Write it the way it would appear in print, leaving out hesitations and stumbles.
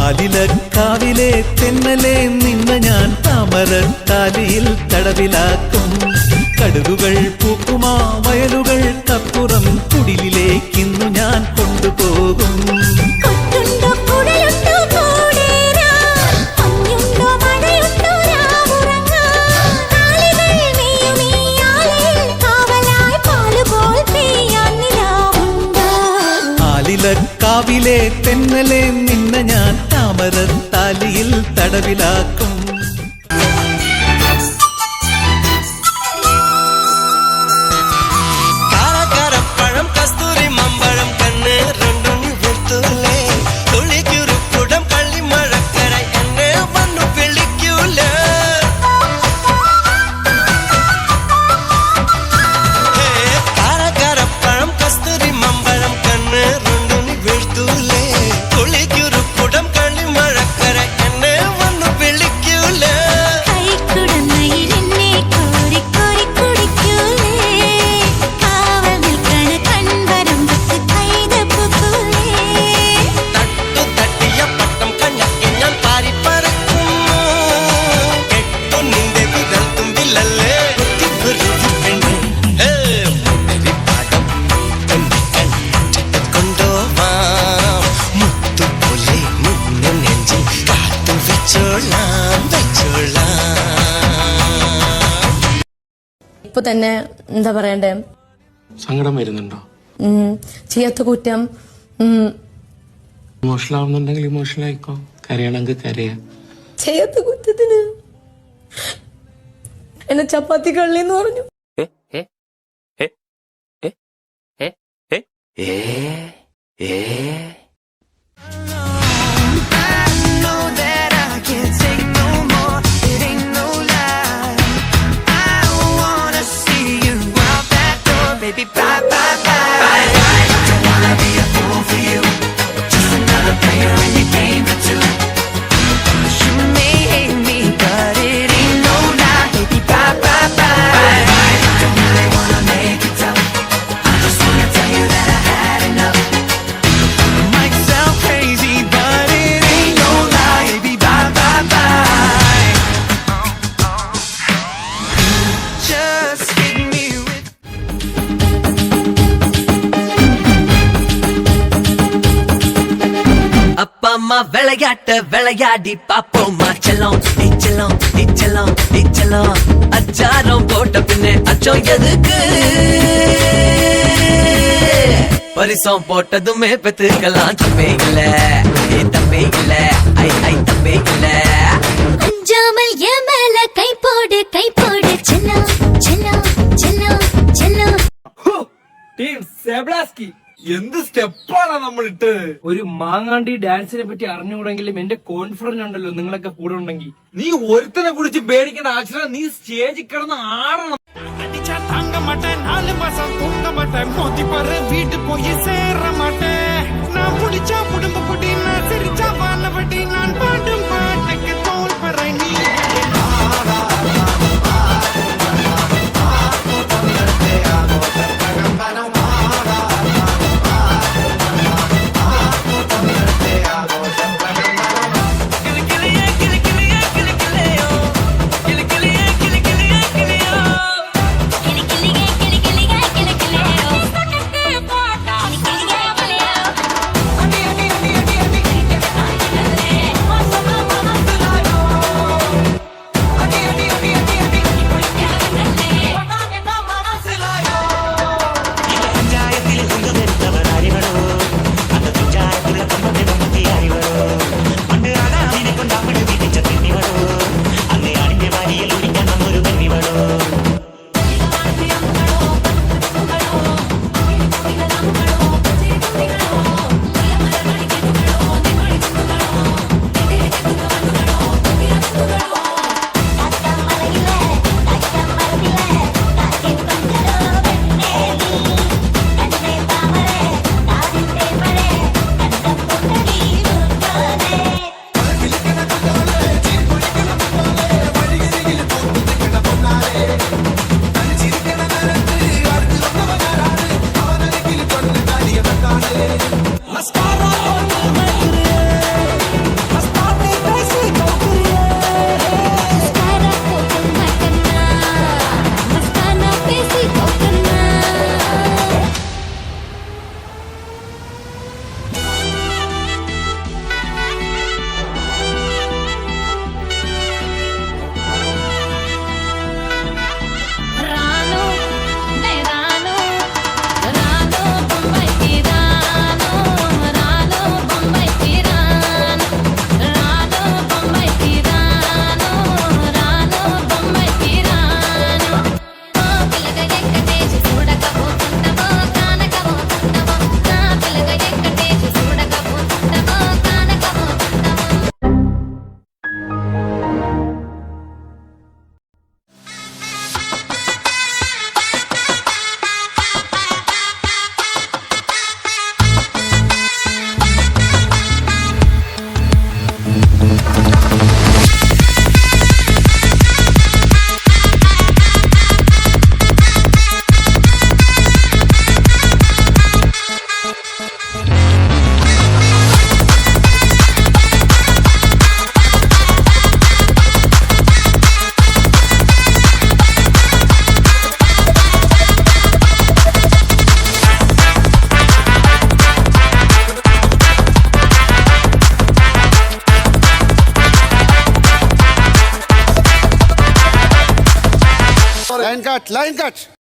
ആലിലക്കാവിലെ തെന്നലെ നിന്ന ഞാൻ താമരത്താലിയിൽ തടവിലാക്കും. കടുകുകൾ പൂക്കുമാ വയലുകൾക്കപ്പുറം കുടിലിലേക്കിന്നു ഞാൻ കൊണ്ടുപോകും. ആലിലക്കാവിലെ തെന്നലെ നിന്ന ഞാൻ താമരത്താലിയിൽ തടവിലാക്കും. ഇപ്പൊ തന്നെ എന്താ പറയണ്ടേ, സങ്കടം വരുന്നുണ്ടോ? ചെയ്യാത്ത കുറ്റം. ഇമോഷണൽ ആവുന്നുണ്ടെങ്കിൽ ഇമോഷണൽ ആയിക്കോ, കരയണമെങ്കിൽ കരയാ. ചെയ്യാത്ത കുറ്റത്തിന് എന്നെ ചപ്പാത്തി കള്ളിന്ന് പറഞ്ഞു. Baby, bye, bye, bye. Don't wanna be a fool for you. Just another player in your game for two. You may hate me, but it ain't no lie. Baby, bye, bye, bye. Don't really wanna make it tough. I just wanna tell you that I had enough. It might sound crazy, but it ain't no lie. Baby, bye, bye, bye. Just hit me with அப்பா அம்மா விளையாட்ட விளையாடி பாப்போமா செல்லம் நீச்சலம் நீச்சலம் நீச்சலம் அச்சாரம் போட்ட பின்னே அச்சம் எதுக்கு பரிசம் போட்டதுமே பெத்துக்கலாம் தப்பே இல்ல தப்பே இல்ல ஐ ஐ தப்பே இல்ல அஞ்சாமல் என் மேல கை போடு செல்லம் செல்லம் செல்லம் செல்லம் ടീം സെബ്ലാസ്കി എന്ത് സ്റ്റെപ്പാണ് നമ്മൾ ഇട്ടത്. ഒരു മാങ്ങാണ്ടി ഡാൻസിനെ പറ്റി അറിഞ്ഞുകൂടെങ്കിലും എന്റെ കോൺഫിഡൻസ് ഉണ്ടല്ലോ നിങ്ങളൊക്കെ കൂടെ ഉണ്ടെങ്കിൽ. നീ ഒരുത്തനെ കുറിച്ച് പേടിക്കേണ്ട ആവശ്യം, നീ സ്റ്റേജിൽ കിടന്ന് ആടണം. தாங்க மாட்டேன் 4 மாசம் தூங்க மாட்டேன் மோதி பாரு வீட்டு போய் சேர மாட்டேன் நான் புடிச்சா குடும்ப குடி நான் சிரிச்சா வானவடி நான் பாடும் பாட்டுக்கு தோல் பறை நீ ലൈൻ കട്ട്